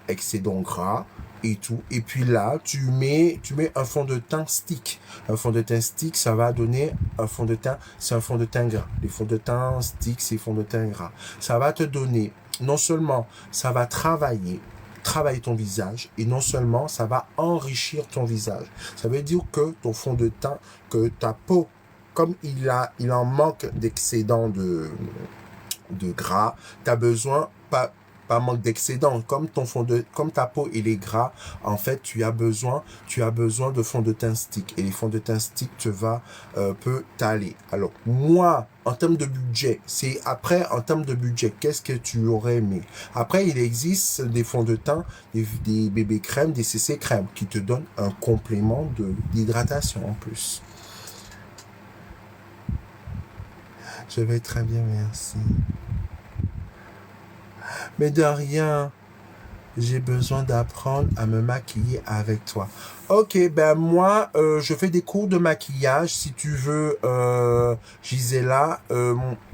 excédent gras et tout. Et puis là, tu mets un fond de teint stick. Un fond de teint stick, ça va donner un fond de teint, c'est un fond de teint gras. Les fonds de teint stick, c'est fond de teint gras. Ça va te donner, non seulement ça va travailler ton visage, et non seulement ça va enrichir ton visage. Ça veut dire que ton fond de teint, que ta peau, comme il en manque d'excédent de gras, tu as besoin, pas manque d'excédent, comme ta peau il est gras, en fait tu as besoin de fond de teint stick, et les fonds de teint stick peut t'aller. Alors moi, en termes de budget, en termes de budget, qu'est-ce que tu aurais aimé? Après, il existe des fonds de teint, des bébés crèmes, des CC crèmes, qui te donnent un complément d'hydratation en plus. Je vais très bien, merci. Mais de rien, j'ai besoin d'apprendre à me maquiller avec toi. Ok, ben moi, je fais des cours de maquillage. Si tu veux, Gisela,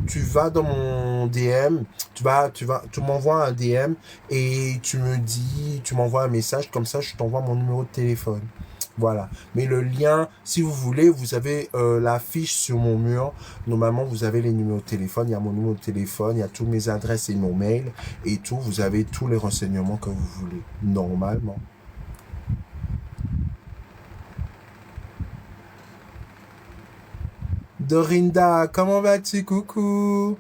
tu vas dans mon DM, tu m'envoies un DM et tu m'envoies un message, comme ça je t'envoie mon numéro de téléphone. Voilà. Mais le lien, si vous voulez, vous avez la fiche sur mon mur. Normalement, vous avez les numéros de téléphone. Il y a mon numéro de téléphone, il y a toutes mes adresses et mon mail et tout. Vous avez tous les renseignements que vous voulez. Normalement. Dorinda, comment vas-tu? Coucou.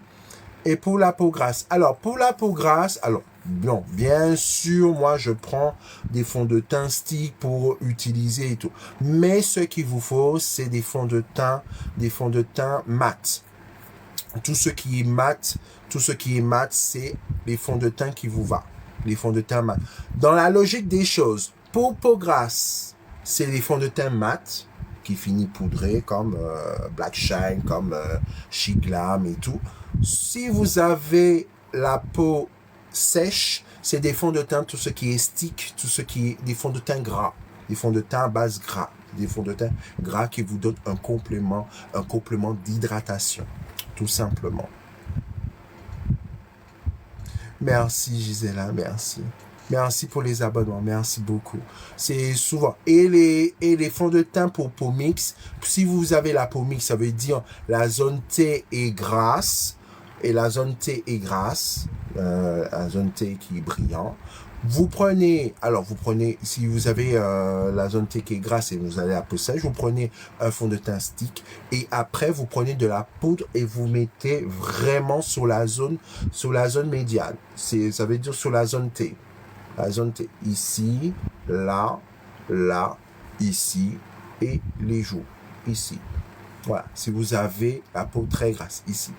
Et pour la peau grasse. Alors, pour la peau grasse, bon, bien sûr, moi, je prends des fonds de teint stick pour utiliser et tout. Mais ce qu'il vous faut, c'est des fonds de teint mat. Tout ce qui est mat, c'est les fonds de teint qui vous va. Les fonds de teint mat. Dans la logique des choses, pour peau grasse, c'est les fonds de teint mat qui finit poudré comme Black Shine, comme Chic Glam et tout. Si vous avez la peau sèche, c'est des fonds de teint, tout ce qui est stick, tout ce qui est des fonds de teint gras, des fonds de teint à base gras, des fonds de teint gras qui vous donnent un complément d'hydratation, tout simplement. Merci Gisela, merci. Merci pour les abonnements, merci beaucoup. C'est souvent. Et les fonds de teint pour peau mixte, si vous avez la peau mixte, ça veut dire la zone T est grasse, et la zone T est grasse, la zone T qui est brillant. Vous prenez, si vous avez la zone T qui est grasse et vous avez la peau sèche, vous prenez un fond de teint stick et après vous prenez de la poudre et vous mettez vraiment sur la zone médiane. Ça veut dire sur la zone T. La zone T, ici, là, ici et les joues, ici. Voilà, si vous avez la peau très grasse, ici.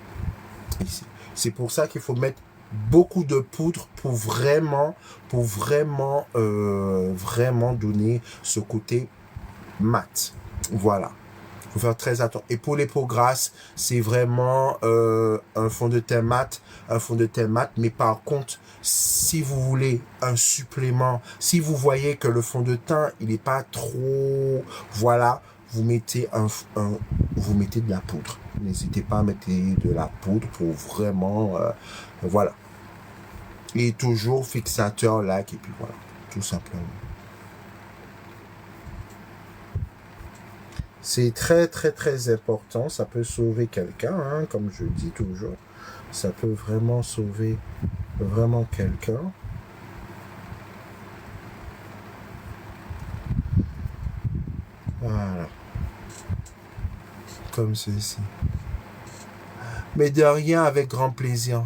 C'est pour ça qu'il faut mettre beaucoup de poudre pour vraiment donner ce côté mat. Voilà. Il faut faire très attention. Et pour les peaux grasses, c'est vraiment un fond de teint mat, mais par contre, si vous voulez un supplément, si vous voyez que le fond de teint, il n'est pas trop, voilà, vous mettez de la poudre. N'hésitez pas à mettre de la poudre pour vraiment, voilà. Et toujours fixateur, lac, et puis voilà, tout simplement. C'est très, très, très important. Ça peut sauver quelqu'un, hein, comme je dis toujours. Ça peut vraiment sauver quelqu'un. Voilà. Comme ceci. Mais de rien, avec grand plaisir,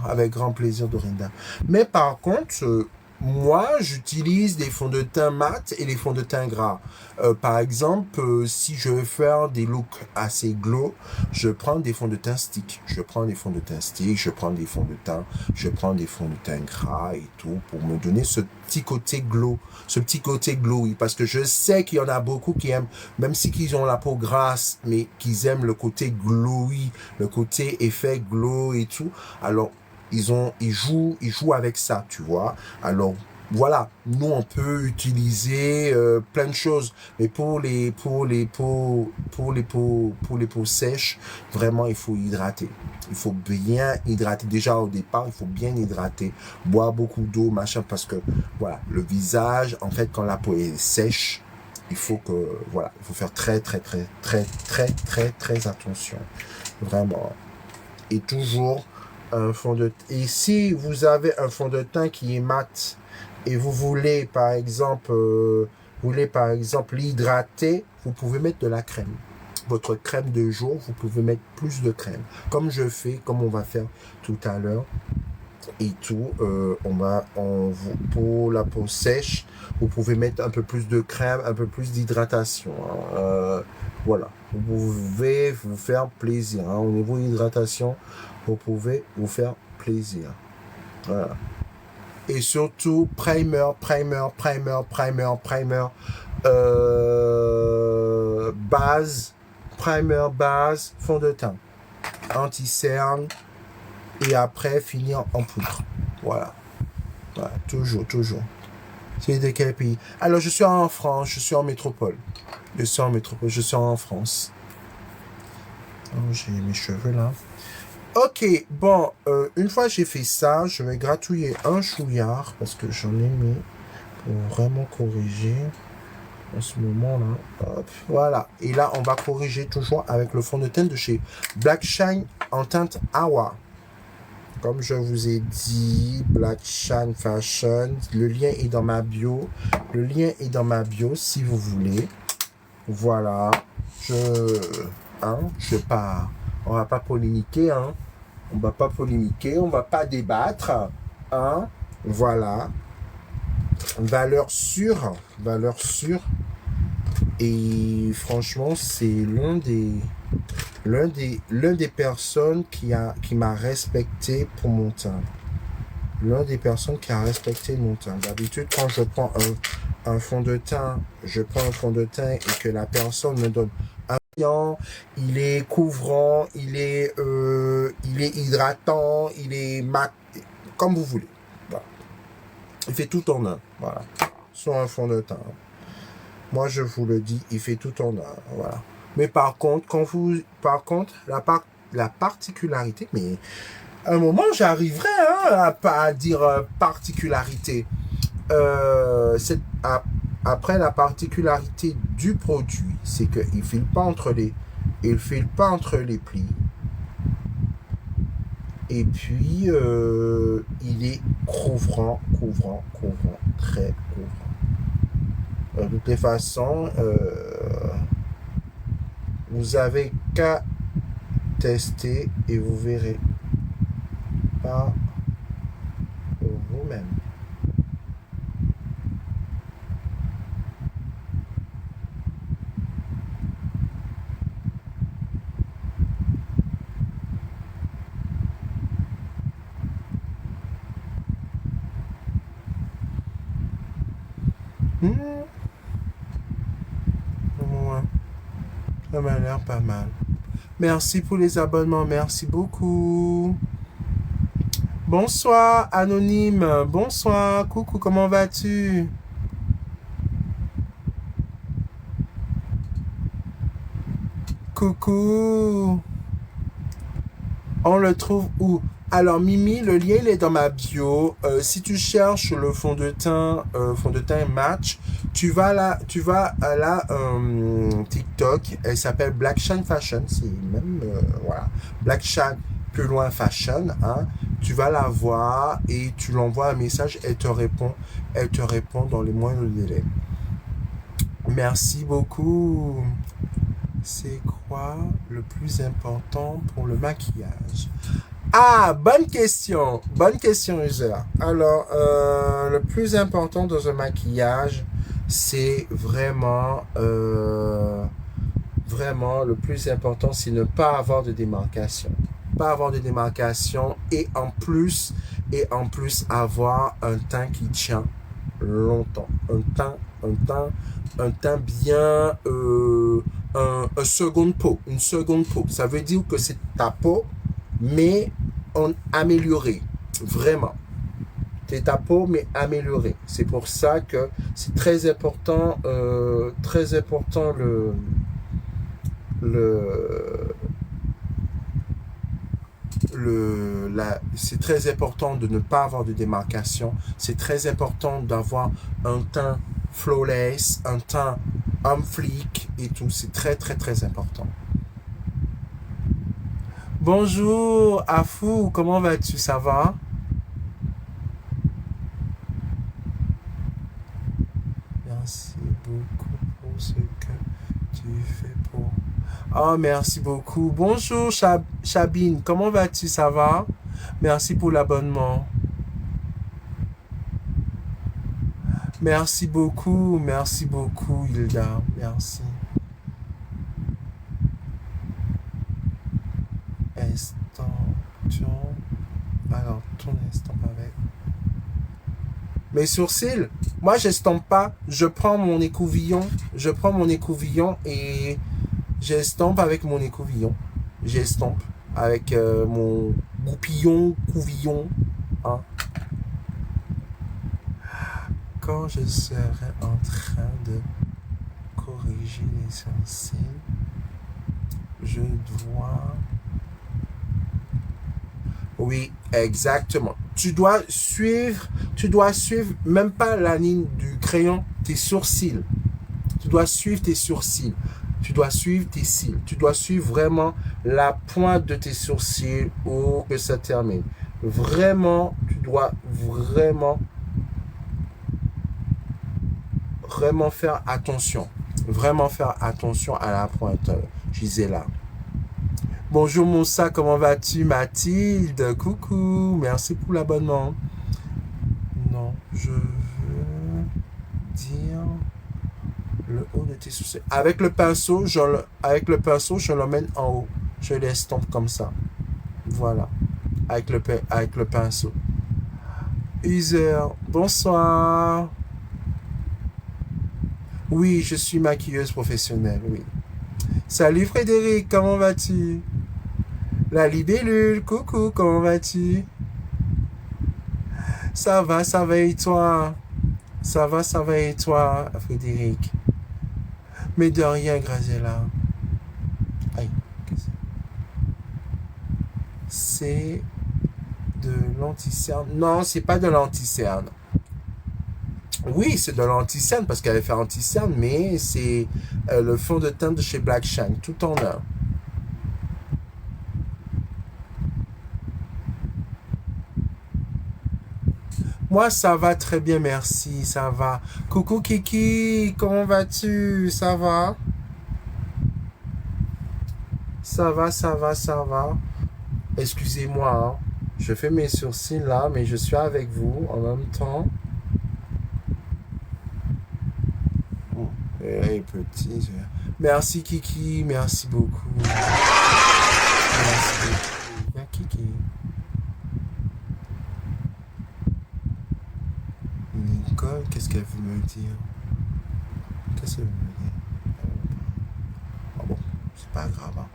Dorinda. Mais par contre, moi, j'utilise des fonds de teint mat et les fonds de teint gras. Par exemple, si je veux faire des looks assez glow, je prends des fonds de teint stick. Je prends des fonds de teint gras et tout pour me donner ce petit côté glow, oui, parce que je sais qu'il y en a beaucoup qui aiment, même si ils ont la peau grasse, mais qu'ils aiment le côté glowy, le côté effet glow et tout. Alors, ils jouent avec ça, tu vois. Alors, voilà, nous on peut utiliser plein de choses, mais pour les peaux sèches, vraiment il faut hydrater. Il faut bien hydrater. Déjà au départ, il faut bien hydrater, boire beaucoup d'eau, machin, parce que voilà, le visage, en fait, quand la peau est sèche, il faut que voilà, il faut faire très attention, vraiment. Et toujours un fond de teint. Et si vous avez un fond de teint qui est mat et vous voulez par exemple l'hydrater, vous pouvez mettre de la crème. Votre crème de jour, vous pouvez mettre plus de crème. Comme je fais, comme on va faire tout à l'heure. Et tout, pour la peau sèche, vous pouvez mettre un peu plus de crème, un peu plus d'hydratation. Voilà, vous pouvez vous faire plaisir. Hein. Au niveau hydratation, vous pouvez vous faire plaisir. Voilà. Et surtout, primer, base, fond de teint, anti-cerne, et après finir en poudre. Voilà. Voilà. Toujours. C'est de quel pays? Alors, je suis en France, je suis en métropole. Je suis en France. Oh, j'ai mes cheveux là. Ok, bon, une fois j'ai fait ça, je vais gratouiller un chouillard parce que j'en ai mis pour vraiment corriger en ce moment-là. Hop, voilà. Et là, on va corriger toujours avec le fond de teint de chez Black Shine en teinte Awa. Comme je vous ai dit, Black Shine Fashion, le lien est dans ma bio. Le lien est dans ma bio si vous voulez. Voilà. On va pas polémiquer, hein. On va pas polémiquer, on va pas débattre, hein. Voilà. Valeur sûre. Et franchement, c'est l'un des personnes qui m'a respecté pour mon teint. L'un des personnes qui a respecté mon teint. D'habitude, quand je prends un fond de teint, et que la personne me donne un brillant, il est couvrant, il est hydratant, il est mat, comme vous voulez. Voilà. Il fait tout en un. Voilà. Sur un fond de teint. Moi, je vous le dis, il fait tout en un. Voilà. Mais par contre, la particularité, mais à un moment, j'arriverai à dire particularité. Après, la particularité du produit, c'est qu'il ne file pas entre les plis. Et puis, il est couvrant, très couvrant. De toutes les façons, vous avez qu'à tester et vous verrez par vous-même. Ouais, ça m'a l'air pas mal. Merci pour les abonnements, merci beaucoup. Bonsoir, anonyme. Bonsoir, coucou, comment vas-tu? Coucou. On le trouve où? Alors, Mimi, le lien, il est dans ma bio. Si tu cherches le fond de teint match, tu vas à la TikTok. Elle s'appelle Black Shine Fashion. C'est même, voilà. Black Shine, plus loin Fashion, hein. Tu vas la voir et tu l'envoies un message. Elle te répond dans les moindres délais. Merci beaucoup. C'est quoi le plus important pour le maquillage? Ah, bonne question, user. Alors, le plus important dans un maquillage, c'est vraiment le plus important, c'est ne pas avoir de démarcation. Et en plus avoir un teint qui tient longtemps. Un teint bien, une seconde peau. Ça veut dire que c'est ta peau, mais amélioré, vraiment. C'est ta peau, mais améliorée. C'est pour ça que c'est très important c'est très important de ne pas avoir de démarcation. C'est très important d'avoir un teint flawless, un teint on fleek et tout. C'est très, très, très important. Bonjour, Afou, comment vas-tu? Ça va? Merci beaucoup pour ce que tu fais pour... Oh, merci beaucoup. Bonjour, Chabine, comment vas-tu? Ça va? Merci pour l'abonnement. Merci beaucoup, Hilda. Merci. Estampion. Alors, ton estampe avec. Mes sourcils, moi, j'estampe pas. Je prends mon écouvillon et j'estampe avec mon écouvillon. J'estampe avec mon couvillon. Hein. Quand je serai en train de corriger les sourcils, je dois... Oui, exactement. Tu dois suivre même pas la ligne du crayon, tes sourcils. Tu dois suivre tes sourcils. Tu dois suivre tes cils. Tu dois suivre vraiment la pointe de tes sourcils où que ça termine. Vraiment, tu dois vraiment faire attention. Vraiment faire attention à la pointe, Gisela. Bonjour Moussa, comment vas-tu? Mathilde, coucou, merci pour l'abonnement. Non, je veux dire le haut de tes sourcils. Avec le pinceau, je l'emmène en haut. Je l'estompe comme ça. Voilà. Avec le pinceau. User, bonsoir. Oui, je suis maquilleuse professionnelle, oui. Salut Frédéric, comment vas-tu? La libellule, coucou, comment vas-tu? Ça va et toi? Ça va et toi, Frédéric? Mais de rien, Graziella. Aïe, c'est de l'anti-cerne. Non, c'est pas de l'anti-cerne. Oui, c'est de l'anti-cerne parce qu'elle fait anti-cerne, mais c'est le fond de teint de chez Black Shank, tout en un. Moi, ça va très bien, merci, ça va. Coucou Kiki, comment vas-tu? Ça va? Ça va. Excusez-moi, hein. Je fais mes sourcils là, mais je suis avec vous en même temps. Hey, petit. Merci Kiki, merci beaucoup. Merci beaucoup. Bien, Kiki. Nicole, qu'est-ce qu'elle veut me dire? Qu'est-ce qu'elle veut me dire? Ah bon, c'est pas grave. Hein.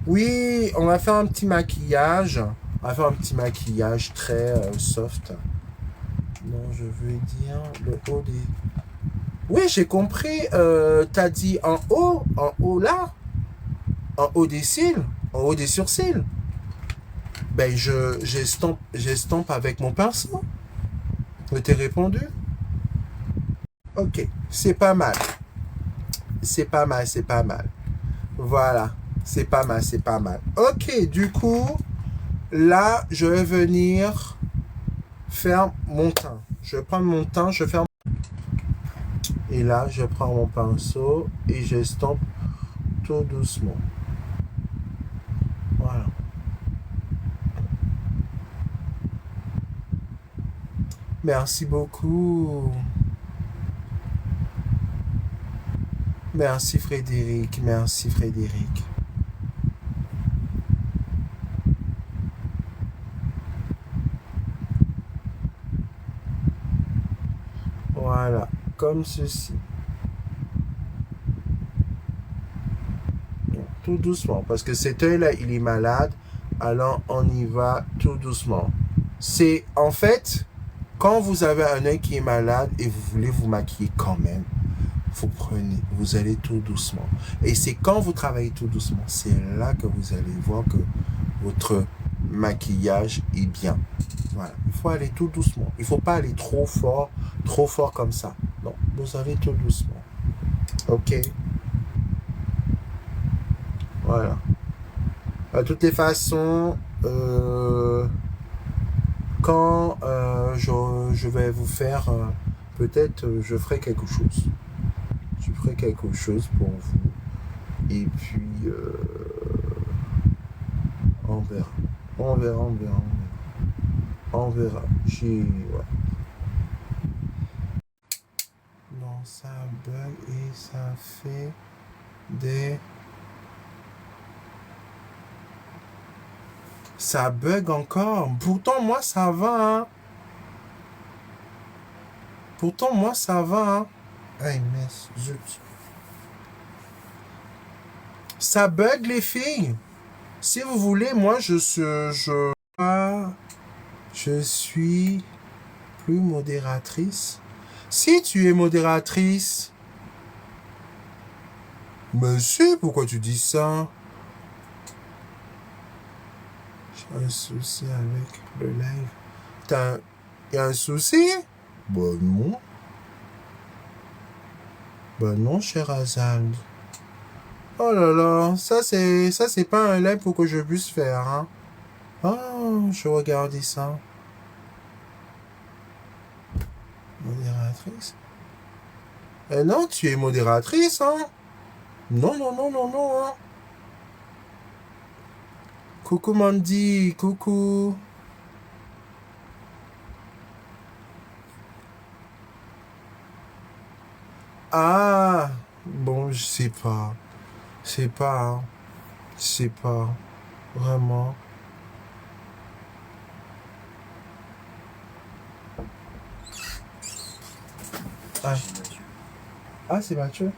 Oui, on va faire un petit maquillage. On va faire un petit maquillage très soft. Non, je veux dire le haut des... Oui, j'ai compris. T'as dit en haut là, en haut des cils, en haut des sourcils. Ben, j'estompe avec mon pinceau. Je t'ai répondu. Ok, c'est pas mal. C'est pas mal. Voilà, c'est pas mal. Ok, du coup, là, je vais venir faire mon teint. Je vais prendre mon teint, je vais faire... Et là, je prends mon pinceau et j'estompe tout doucement. Voilà. Merci beaucoup. Merci Frédéric. Voilà, comme ceci. Tout doucement, parce que cet œil-là, il est malade. Alors, on y va tout doucement. C'est en fait, quand vous avez un œil qui est malade et vous voulez vous maquiller quand même, vous prenez, vous allez tout doucement. Et c'est quand vous travaillez tout doucement, c'est là que vous allez voir que votre maquillage est bien. Voilà, il faut aller tout doucement. Il ne faut pas aller trop fort comme ça. Non, vous allez tout doucement. Ok. Voilà. De toutes les façons, quand je vais vous faire, peut-être je ferai quelque chose. Je ferai quelque chose pour vous. Et puis, on verra. On verra, on verra, on verra. On verra. Ouais. Non, ça bug et ça fait des... Ça bug encore. Pourtant, moi, ça va, hein. Pourtant, moi, ça va, hein. Hey, mais zut. Ça bug, les filles. Si vous voulez, moi, je suis plus modératrice. Si tu es modératrice... Monsieur, pourquoi tu dis ça? J'ai un souci avec le live. Y a un souci? Ben non. Ben non, cher Azal. Oh là là, ça c'est pas un live pour que je puisse faire, hein. Oh, je regardais ça. Modératrice? Non, tu es modératrice, hein. Non, non, non, non, non, hein. Coucou Mandy, coucou. Ah, bon, je sais pas. C'est pas, hein. C'est pas. Vraiment. Ah, ah c'est Mathieu.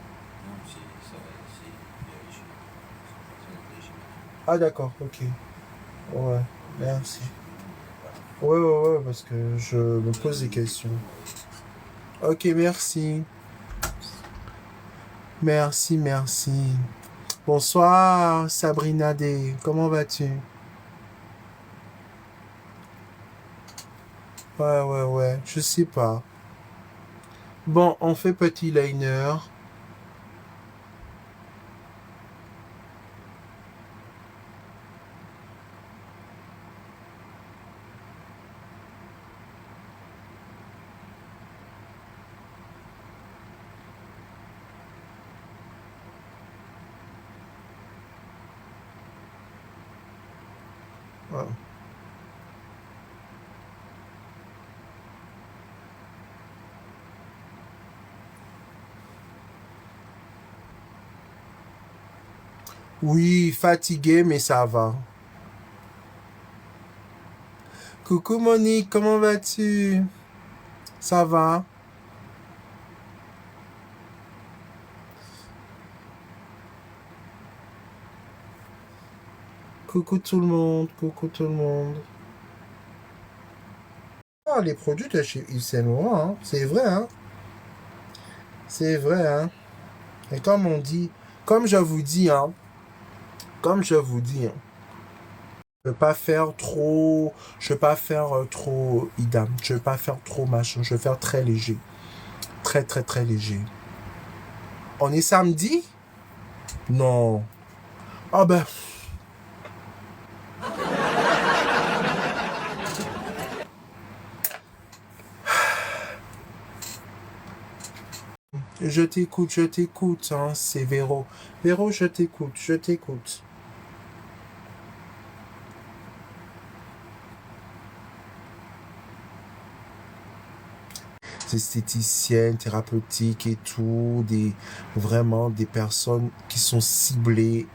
Ah d'accord, ok. Ouais, merci. Ouais, ouais, ouais, parce que je me pose des questions. Ok, merci. Merci, merci. Bonsoir, Sabrina D. Comment vas-tu? Ouais, ouais, ouais, je sais pas. Bon, on fait petit liner. Ouais. Oui, fatigué, mais ça va. Coucou Monique, comment vas-tu? Ça va? Coucou tout le monde, coucou tout le monde. Ah, les produits de chez Yves Saint Laurent, hein, c'est vrai, hein? C'est vrai, hein? Et comme on dit, comme je vous dis, hein, comme je vous dis, hein, je ne veux pas faire trop, je veux pas faire trop idam, je veux pas faire trop machin, je veux faire très léger. Très, très, très léger. On est samedi? Non. Ah ben... Je t'écoute, hein, c'est Véro. Véro, je t'écoute, je t'écoute. Esthéticiennes, thérapeutiques et tout, vraiment des personnes qui sont ciblées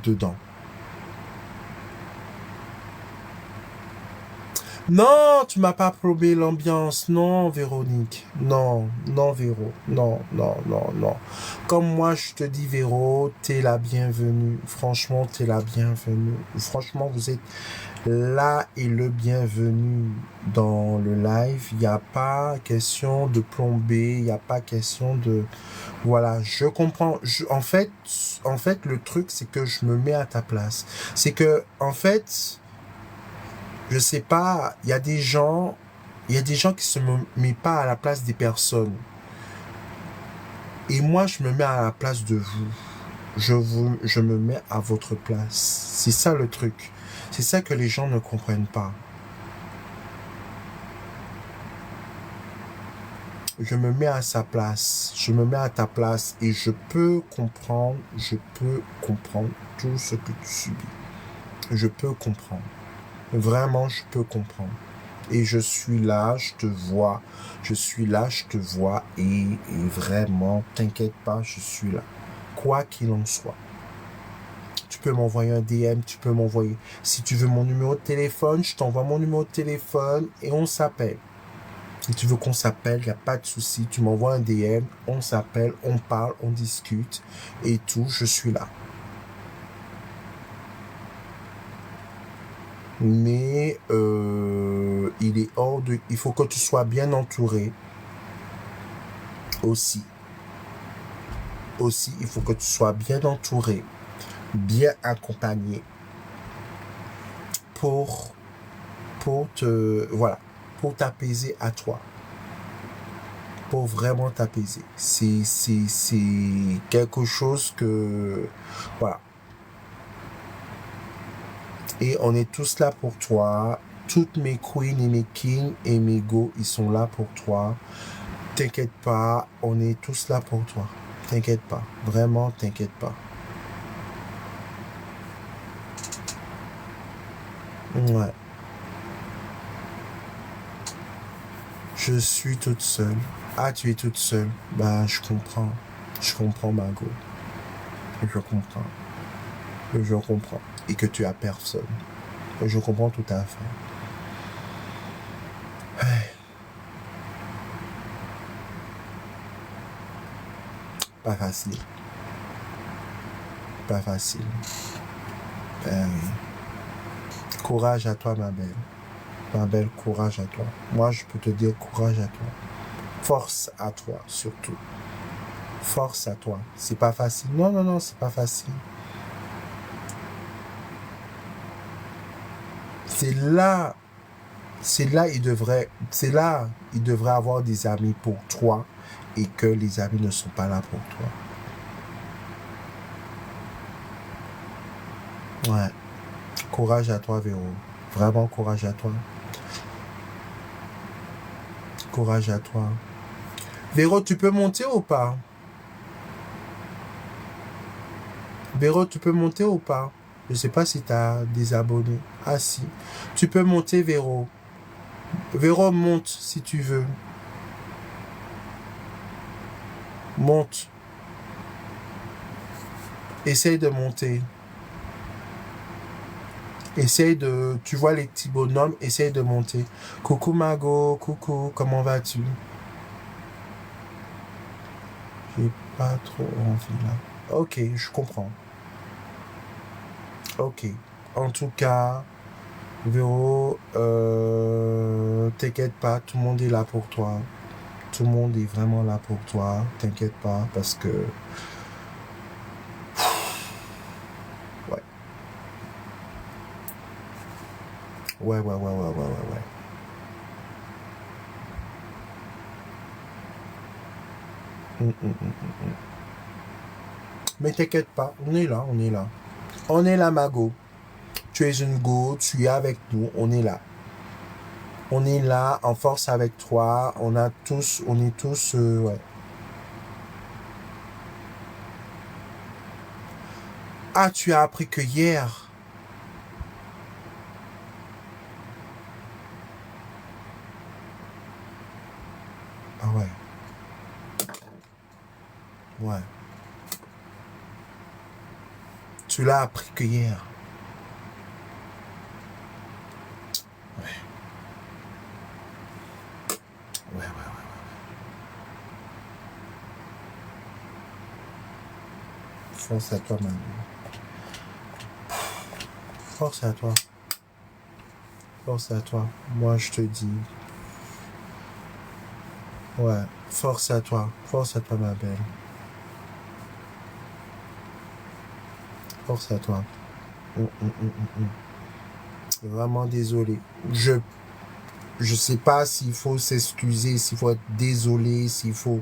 dedans. Non, tu m'as pas probé l'ambiance. Non, Véronique. Non, non, Véro. Non, non, non, non. Comme moi, je te dis, Véro, t'es la bienvenue. Franchement, t'es la bienvenue. Franchement, vous êtes Là est le bienvenu dans le live. Il n'y a pas question de plomber, il n'y a pas question de... Voilà, je comprends. En fait, le truc, c'est que je me mets à ta place. C'est que, en fait, je sais pas, il y a des gens qui se mettent pas à la place des personnes. Et moi, je me mets à la place de vous. Je me mets à votre place. C'est ça le truc. C'est ça que les gens ne comprennent pas. Je me mets à sa place. Je me mets à ta place et je peux comprendre tout ce que tu subis. Je peux comprendre. Vraiment, je peux comprendre. Et je suis là, je te vois. Je suis là, je te vois. Et vraiment, t'inquiète pas, je suis là. Quoi qu'il en soit. Tu peux m'envoyer un DM, tu peux m'envoyer. Si tu veux mon numéro de téléphone, je t'envoie mon numéro de téléphone et on s'appelle. Si tu veux qu'on s'appelle, il n'y a pas de souci. Tu m'envoies un DM, on s'appelle, on parle, on discute et tout, je suis là. Mais il faut que tu sois bien entouré aussi. Aussi, il faut que tu sois bien entouré, bien accompagné pour t'apaiser à toi. Pour vraiment t'apaiser. C'est quelque chose que... Voilà. Et on est tous là pour toi. Toutes mes queens et mes kings et mes go, ils sont là pour toi. T'inquiète pas, on est tous là pour toi. T'inquiète pas. Vraiment, t'inquiète pas. Ouais. Je suis toute seule. Ah, tu es toute seule. Bah, je comprends. Je comprends, Margot. Je comprends. Je comprends. Et que tu as personne. Je comprends tout à fait. Pas facile. Pas facile. Courage à toi, ma belle. Ma belle, courage à toi. Moi, je peux te dire courage à toi. Force à toi, surtout. Force à toi. C'est pas facile. Non, non, non, c'est pas facile. C'est là, il devrait avoir des amis pour toi et que les amis ne sont pas là pour toi. Ouais. Courage à toi, Véro. Vraiment courage à toi. Courage à toi. Véro, tu peux monter ou pas? Véro, tu peux monter ou pas? Je ne sais pas si tu as des abonnés. Ah si. Tu peux monter, Véro. Véro, monte si tu veux. Monte. Essaye de monter. Essaye de... Tu vois les petits bonhommes, essaye de monter. Coucou Margot, coucou, comment vas-tu? J'ai pas trop envie là. Ok, je comprends. Ok. En tout cas, Véro, t'inquiète pas, tout le monde est là pour toi. Tout le monde est vraiment là pour toi. T'inquiète pas, parce que... Ouais. Ouais. Mais t'inquiète pas, on est là, on est là. On est là, Mago. Tu es une go, tu es avec nous, on est là. On est là, en force avec toi. On est tous, ouais. Ah, tu as appris que hier. Ah ouais. Ouais. Tu l'as appris que hier. Ouais. Force à toi, Manu. Force à toi. Force à toi. Moi, je te dis. Ouais. Force à toi. Force à toi, ma belle. Force à toi. Vraiment désolé. Je sais pas s'il faut s'excuser, s'il faut être désolé, s'il faut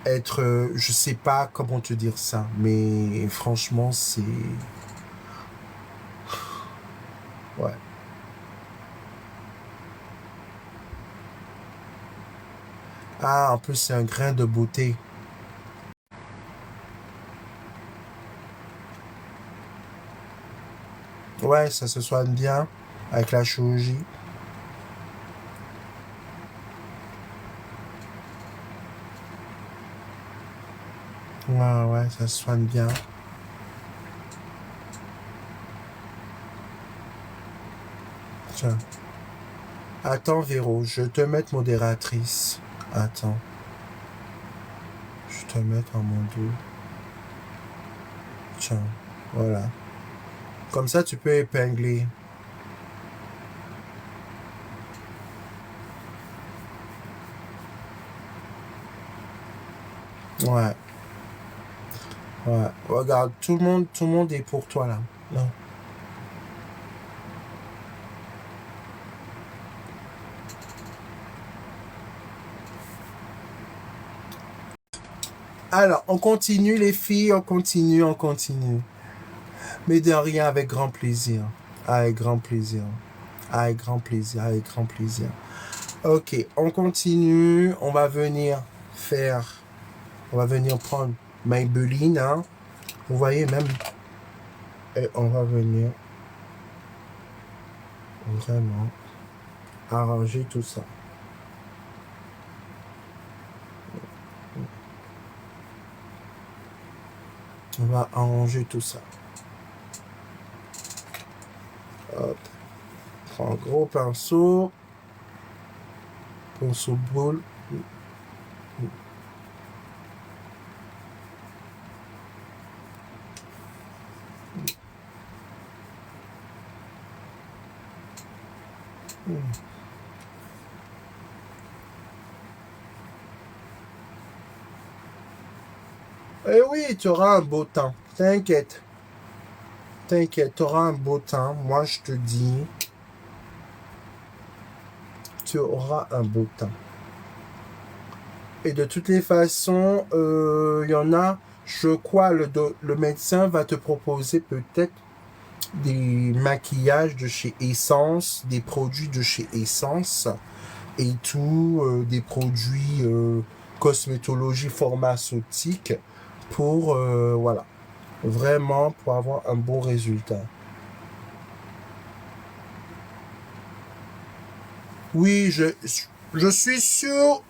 être... je sais pas comment te dire ça. Mais franchement, c'est... Ouais. Ah, en plus, c'est un grain de beauté. Ouais, ça se soigne bien avec la chirurgie. Ouais, ouais, ça se soigne bien. Tiens. Attends, Véro, je te mets modératrice. Attends. Je te mets en mon dos. Tiens, voilà. Comme ça, tu peux épingler. Ouais, ouais. Regarde, tout le monde est pour toi là. Non. Alors, on continue les filles, on continue, on continue. Mais de rien, avec grand plaisir. Avec grand plaisir. Avec grand plaisir, avec grand plaisir. Ok, on continue. On va venir faire... On va venir prendre Maybelline, hein. Vous voyez même... Et on va venir vraiment arranger tout ça. On va arranger tout ça. Hop. Prends un gros pinceau. Pinceau boule. Eh oui, tu auras un beau temps. T'inquiète. T'inquiète, tu auras un beau temps. Moi, je te dis, tu auras un beau temps. Et de toutes les façons, il y en a, je crois, le médecin va te proposer peut-être des maquillages de chez Essence, des produits de chez Essence et tout, des produits cosmétologie pharmaceutique pour, voilà, vraiment pour avoir un bon résultat. Oui, je suis sûr,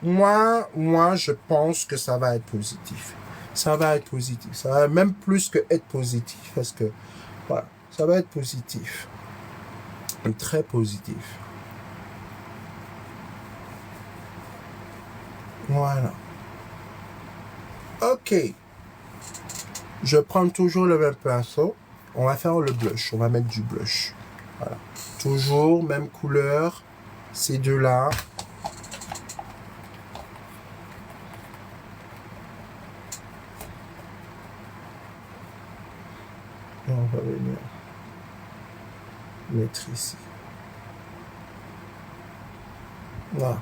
moi, je pense que ça va être positif. Ça va être positif. Ça va même plus que être positif. Parce que, voilà, ça va être positif. Très positif. Voilà. Ok. Je prends toujours le même pinceau. On va faire le blush. On va mettre du blush. Voilà. Toujours même couleur. Ces deux-là. Et on va venir mettre ici. Voilà.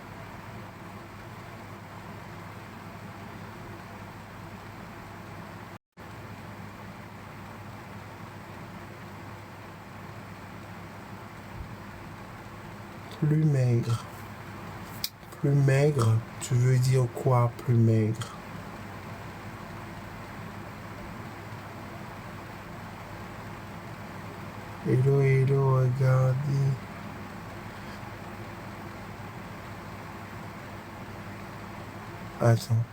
Plus maigre. Plus maigre, tu veux dire quoi, plus maigre? Hello, hello, regardez. Attends.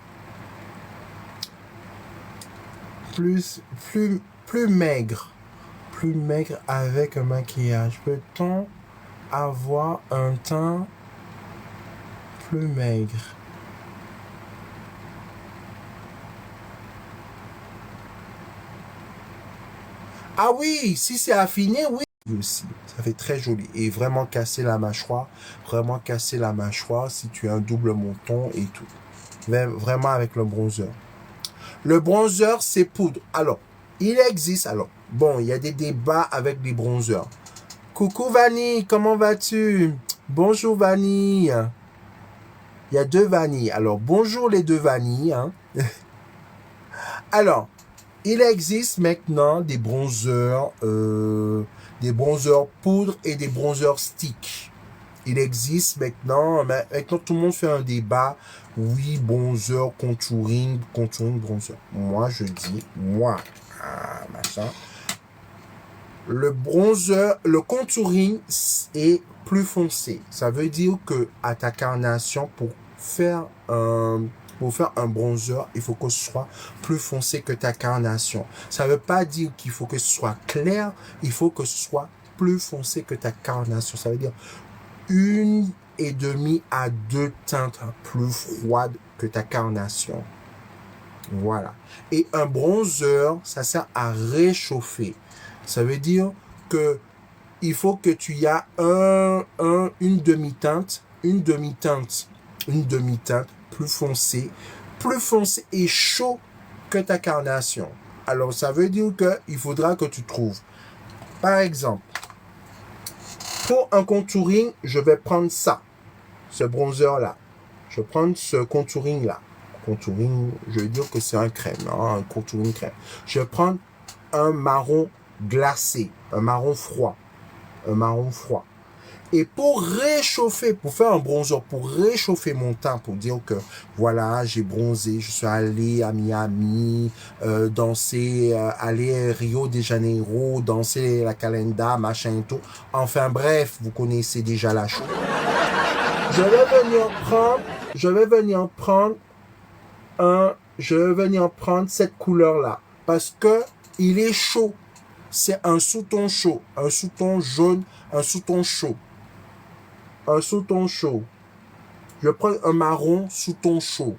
Plus maigre. Plus maigre avec un maquillage. Peut-on avoir un teint plus maigre? Ah oui, si c'est affiné, oui. aussi. Ça fait très joli. Et vraiment casser la mâchoire. Vraiment casser la mâchoire si tu as un double menton et tout. Vraiment avec le bronzer. Le bronzer, c'est poudre. Alors, il existe. Alors, bon, il y a des débats avec les bronzers. Coucou Vanille, comment vas-tu? Bonjour Vanille. Il y a deux vanilles. Alors, bonjour les deux vanilles. Hein. Alors, il existe maintenant des bronzers poudre et des bronzers stick. Il existe maintenant tout le monde fait un débat. Oui, bronzer, contouring, bronzer. Moi, je dis, machin. Le bronzer, le contouring est plus foncé. Ça veut dire que à ta carnation, pour faire un bronzer, il faut que ce soit plus foncé que ta carnation. Ça ne veut pas dire qu'il faut que ce soit clair, il faut que ce soit plus foncé que ta carnation. Ça veut dire 1,5 à 2 teintes plus froides que ta carnation. Voilà. Et un bronzer, ça sert à réchauffer. Ça veut dire que il faut que tu y as une demi-teinte plus foncée et chaud que ta carnation. Alors, ça veut dire que il faudra que tu trouves. Par exemple, pour un contouring, je vais prendre ça, ce bronzer-là. Je vais prendre ce contouring-là. Contouring, je veux dire que c'est un crème, hein, un contouring crème. Je vais prendre un marron glacé, un marron froid. Et pour réchauffer, pour faire un bronzer, pour réchauffer mon teint, pour dire que voilà, j'ai bronzé, je suis allé à Miami, danser, aller à Rio de Janeiro, danser la calenda, machin et tout. Enfin bref, vous connaissez déjà la chose. Je vais venir prendre cette couleur-là parce que il est chaud. C'est un sous-ton chaud, un sous-ton jaune, un sous-ton chaud. Un sous-ton chaud. Je vais prendre un marron sous-ton chaud.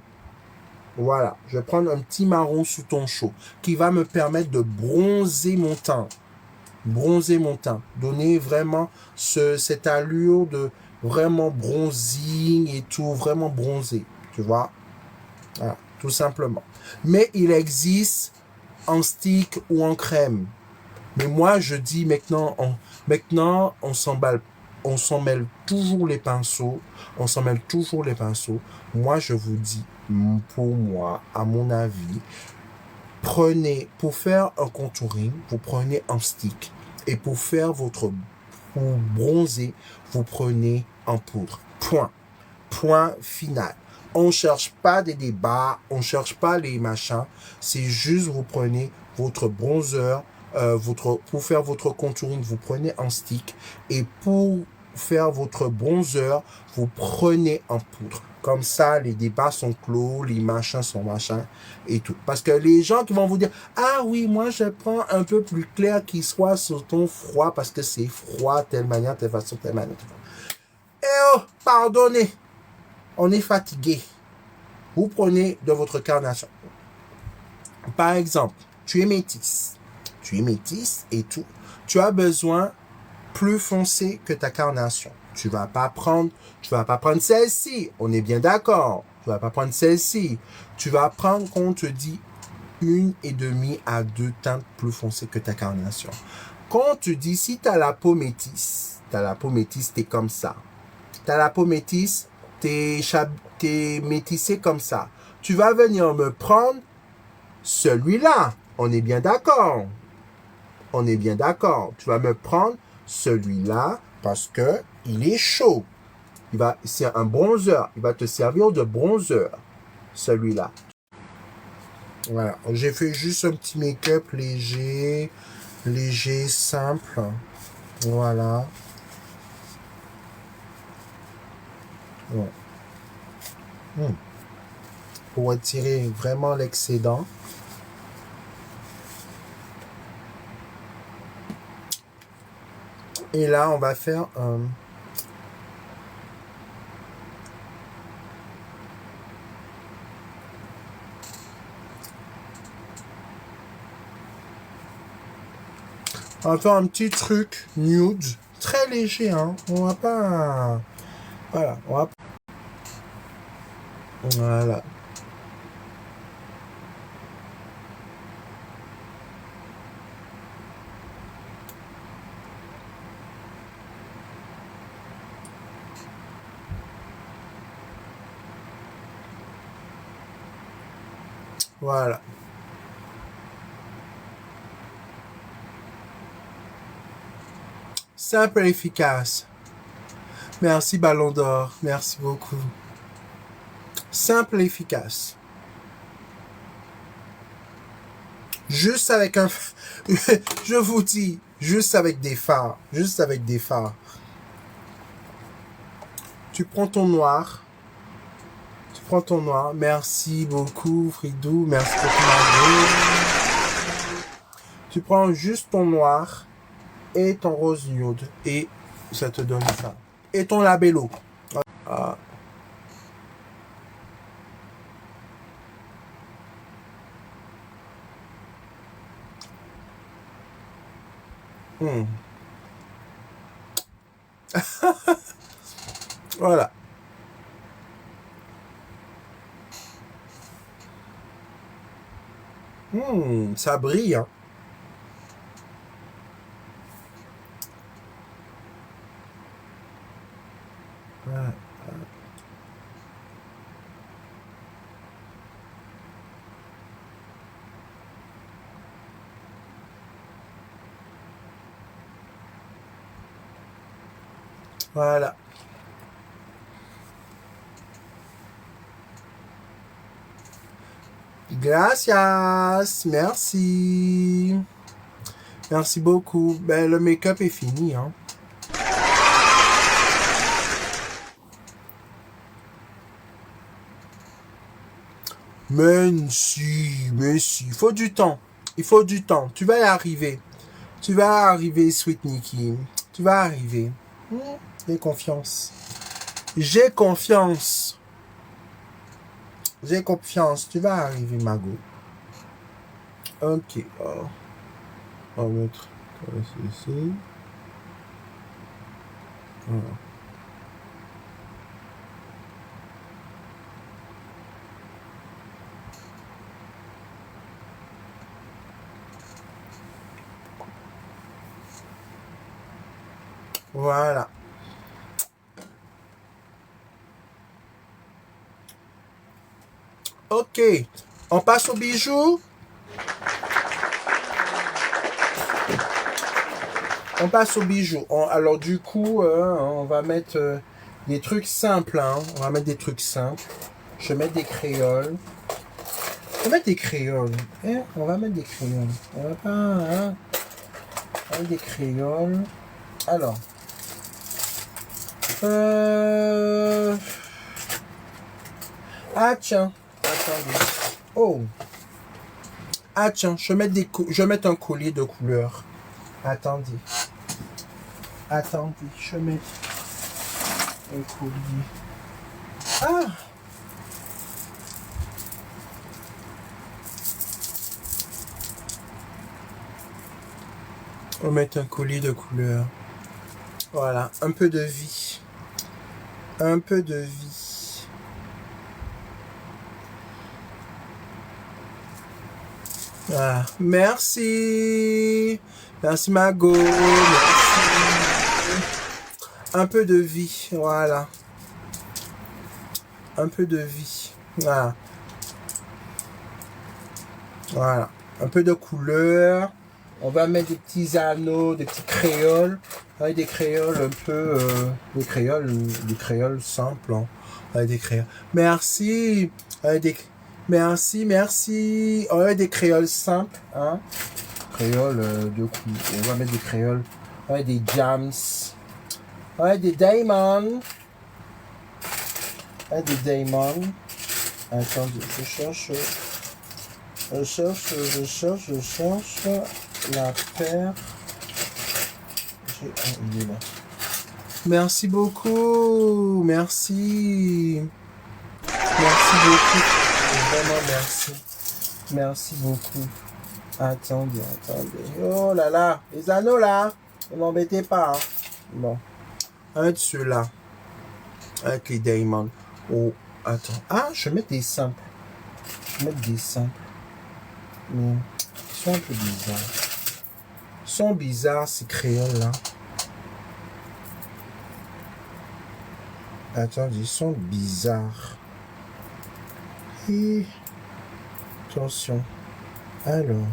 Voilà, je vais prendre un petit marron sous-ton chaud qui va me permettre de bronzer mon teint. Donner vraiment cette allure de vraiment bronzing et tout, vraiment bronzé. Tu vois? Voilà, tout simplement. Mais il existe en stick ou en crème. Mais moi, je dis maintenant, on s'en mêle toujours les pinceaux. Moi, je vous dis, pour moi, à mon avis, pour faire un contouring, vous prenez un stick. Et pour bronzer, vous prenez en poudre. Point final. On cherche pas des débats, on cherche pas les machins. C'est juste, vous prenez votre bronzer, pour faire votre contouring, vous prenez un stick. Et pour faire votre bronzer, vous prenez en poudre. Comme ça, les débats sont clos, les machins sont machins et tout. Parce que les gens qui vont vous dire, ah oui, moi je prends un peu plus clair qui soit sur ton froid parce que c'est froid, telle manière, telle façon, telle manière. Eh oh, pardonnez, on est fatigué. Vous prenez de votre carnation. Par exemple, tu es métisse et tout. Tu as besoin plus foncé que ta carnation. Tu vas pas prendre celle-ci. On est bien d'accord. Tu vas pas prendre celle-ci. Tu vas prendre, quand on te dit 1,5 à 2 teintes plus foncées que ta carnation. Quand on te dit, si tu as la peau métisse, t'es comme ça. Tu as la peau métisse, t'es métissé comme ça. Tu vas venir me prendre celui-là. On est bien d'accord. Tu vas me prendre celui-là parce que il est chaud. C'est un bronzer. Il va te servir de bronzer. Celui-là. Voilà. J'ai fait juste un petit make-up léger, simple. Voilà. Ouais. Pour retirer vraiment l'excédent. Et là, on va faire un... On va faire un petit truc nude, très léger, hein. On va pas... Voilà, on va... Voilà. Voilà. Simple et efficace. Merci Ballon d'Or. Merci beaucoup. Simple et efficace. Juste avec un... Je vous dis, juste avec des fards. Juste avec des fards. Tu prends ton noir. Tu prends ton noir. Merci beaucoup Fridou. Merci beaucoup Margot. Tu prends juste ton noir et ton rose nude. Et ça te donne ça. Et ton labello. Ah. Voilà. Ça brille, hein. Voilà. Gracias. Merci. Merci beaucoup. Ben, le make-up est fini, hein. Mais si. Il faut du temps. Il faut du temps. Tu vas y arriver. Tu vas arriver, Sweet Nikki. Tu vas arriver. J'ai confiance. J'ai confiance. J'ai confiance. Tu vas arriver, Margot. Ok. On va mettre ceci. Voilà. Voilà. Ok. On passe aux bijoux. On passe aux bijoux. Alors du coup, on va mettre des trucs simples. Hein. On va mettre des trucs simples. Je vais mettre des créoles. On va mettre des créoles. On va mettre des créoles. On va pas... Hein. On va mettre des créoles. Alors... Ah tiens, attendez. Oh. Ah tiens, je vais mettre un collier de couleur. Attendez. Je vais mettre un collier. Ah. On va mettre un collier de couleur. Voilà, un peu de vie. Un peu de vie. Ah, merci. Merci Margot. Merci. Un peu de vie. Voilà. Un peu de vie. Voilà. Voilà. Un peu de couleur. On va mettre des petits anneaux, des petits créoles. Avec des créoles un peu... des créoles simples. Hein. Avec des créoles. Merci. Avec des... Merci. On va mettre des créoles simples. Hein. Créoles de coup. On va mettre des créoles. Ouais, des jams. Ouais, des diamonds. Ouais, des diamonds. Attendez, je cherche la paire. Il est là. Merci beaucoup. Merci beaucoup. Vraiment merci. Merci beaucoup. Attendez, attendez. Oh là là, les anneaux là, ne m'embêtez pas. Hein. Bon, avec ceux-là, avec les diamonds. Oh, attends. Ah, je vais mettre des simples. Je vais mettre des simples. Mais ils sont un peu bizarres. Ils sont bizarres ces crayons là. Attendez, ils sont bizarres. Et attention. Alors,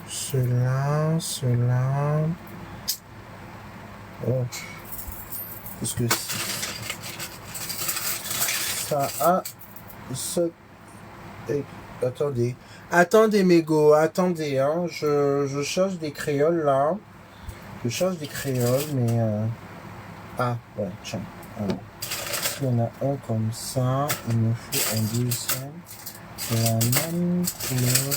cela. Oh, qu'est-ce que c'est? Ça a ce. Attendez. Attendez, Mégo, attendez, hein. Je cherche des créoles là. Je cherche des créoles, mais. Ah, ouais, tiens. Alors, il y en a un comme ça. Il me faut un deuxième. De la même couleur.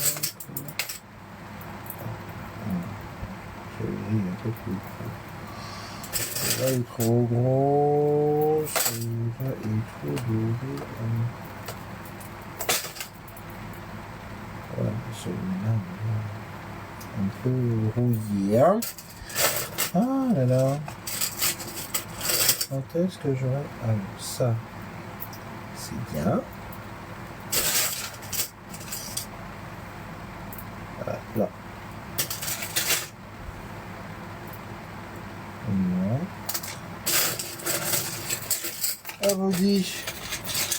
Celui-là est un peu plus gros. Celui-là est trop gros. Celui-là est trop doré. Voilà, celui-là un peu rouillé. Hein. Ah là là. Quand est-ce que j'aurai... Alors ça, c'est bien. Là. Non. Ah, vous dit,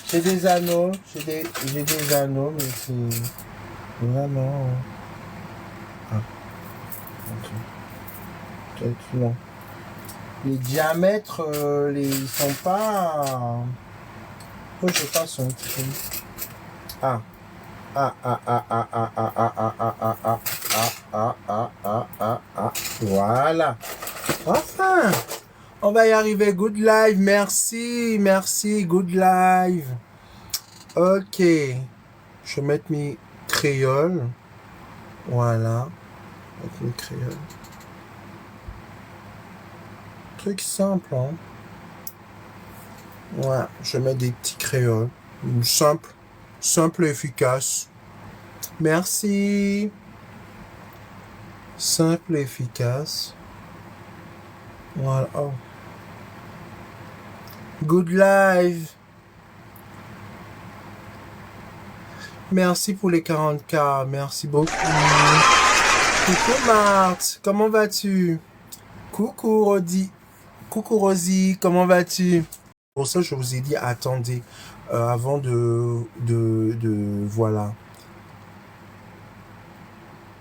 j'ai des anneaux, j'ai des anneaux, mais c'est vraiment... Ah, ok. Peut-être non. Les diamètres, ils sont pas... Faut que je fasse un tri. Ah. Voilà. Enfin, on va y arriver. Good live, merci, good live. Ok, je vais mettre mes crayons. Voilà, mettre mes crayons. Truc simple, hein. Ouais, je vais mettre des petits crayons. Simple et efficace. Merci. Simple et efficace. Voilà. Oh. Good live. Merci pour les 40K. Merci beaucoup. Coucou Marthe. Comment vas-tu? Coucou Rodi. Coucou Rosie. Comment vas-tu? Pour ça, je vous ai dit, attendez. Avant de voilà.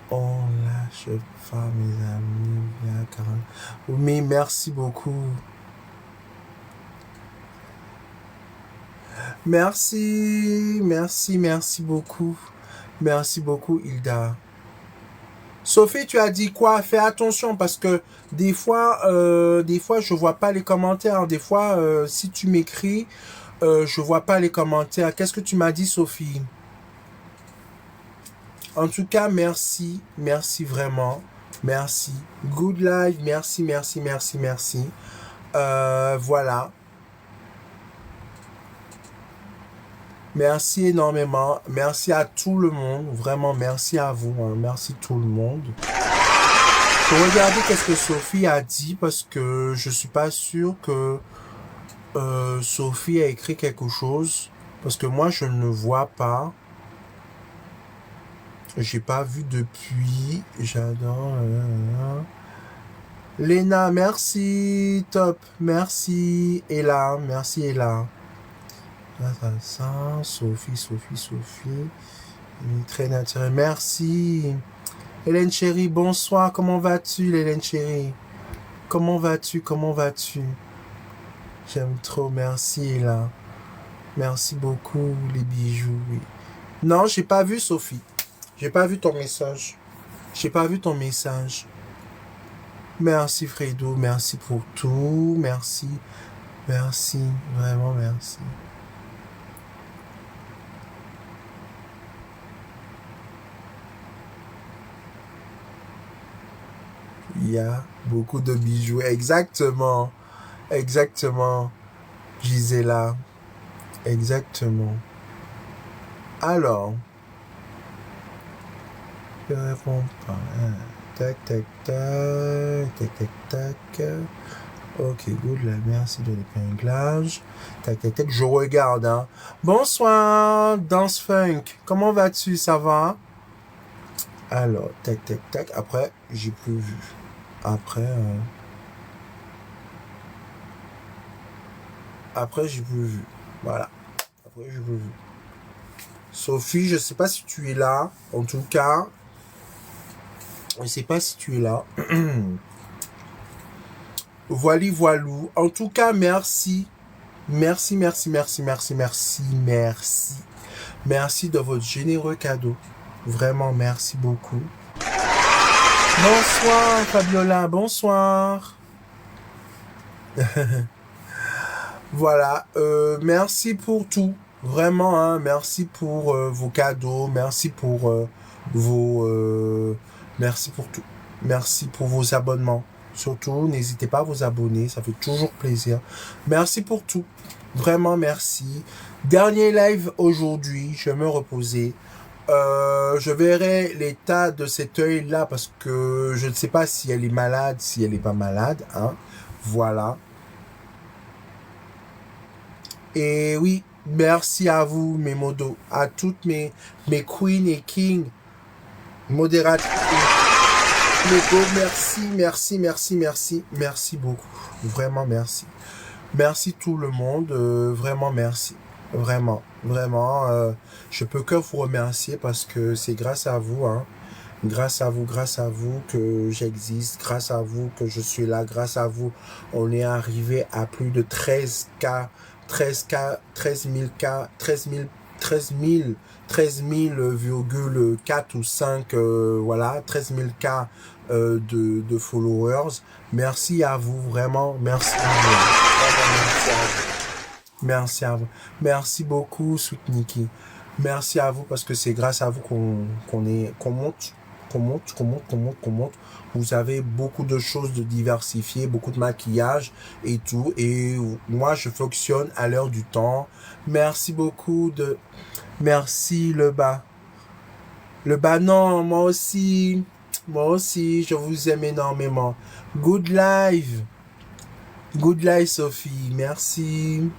Oh lâche pas mes amis, bien Caroline. Mais merci beaucoup. Merci beaucoup. Merci beaucoup Hilda. Sophie, tu as dit quoi? Fais attention parce que des fois je vois pas les commentaires. Des fois, si tu m'écris, je vois pas les commentaires. Qu'est-ce que tu m'as dit, Sophie? En tout cas, merci vraiment. Merci. Good live, merci. Voilà. Merci énormément. Merci à tout le monde. Vraiment, merci à vous. Hein. Merci tout le monde. Je vais regarder qu'est-ce que Sophie a dit parce que je suis pas sûr que Sophie a écrit quelque chose. Parce que moi, je ne vois pas. J'ai pas vu depuis. J'adore. Léna, merci. Top. Merci. Ella. Merci Ella. Ça. Sophie. Très naturel. Merci. Hélène chérie, bonsoir. Comment vas-tu, Hélène chérie? Comment vas-tu? J'aime trop. Merci Ella. Merci beaucoup, les bijoux. Oui. Non, j'ai pas vu, Sophie. J'ai pas vu ton message. Merci, Fredo. Merci pour tout. Merci. Vraiment, merci. Il y a beaucoup de bijoux. Exactement. Gisela. Exactement. Alors. Je réponds pas. Tac, tac, tac, tac, tac, tac. Ok, good, là, merci de l'épinglage. Tac, tac, tac, je regarde, hein. Bonsoir, Dance Funk. Comment vas-tu, ça va? Alors, tac, tac, tac. Après, j'ai plus vu. Après, j'ai plus vu. Voilà. Après, j'ai plus vu. Sophie, je sais pas si tu es là. En tout cas, je sais pas si tu es là. Voili voilou. En tout cas, merci. Merci, merci, merci, merci, merci, merci. Merci de votre généreux cadeau. Vraiment, merci beaucoup. Bonsoir, Fabiola. Bonsoir. Voilà. Merci pour tout. Vraiment, hein. Merci pour vos cadeaux. Merci pour merci pour tout. Merci pour vos abonnements. Surtout, n'hésitez pas à vous abonner, ça fait toujours plaisir. Merci pour tout. Vraiment, merci. Dernier live aujourd'hui, je vais me reposer. Je verrai l'état de cet œil-là parce que je ne sais pas si elle est malade, si elle n'est pas malade. Hein. Voilà. Et oui, merci à vous, mes modos, à toutes mes queens et kings, modératrices. Merci, merci, merci, merci, merci beaucoup. Vraiment merci. Merci tout le monde, vraiment merci. Vraiment, vraiment, je peux que vous remercier parce que c'est grâce à vous, hein. Grâce à vous que j'existe, grâce à vous que je suis là, grâce à vous, on est arrivé à plus de 13K, 13K, 13 000 K, 13 000, 13,4 ou 5, voilà, 13 000 K de followers. Merci à vous, vraiment, merci à vous. Vraiment, merci à vous. Merci à vous. Merci beaucoup, Sweet Nikki. Merci à vous parce que c'est grâce à vous qu'on monte. Vous avez beaucoup de choses de diversifier, beaucoup de maquillage et tout. Et moi, je fonctionne à l'heure du temps. Merci beaucoup de... Merci le bas. Le bas, non, moi aussi, je vous aime énormément. Good live, Sophie, merci.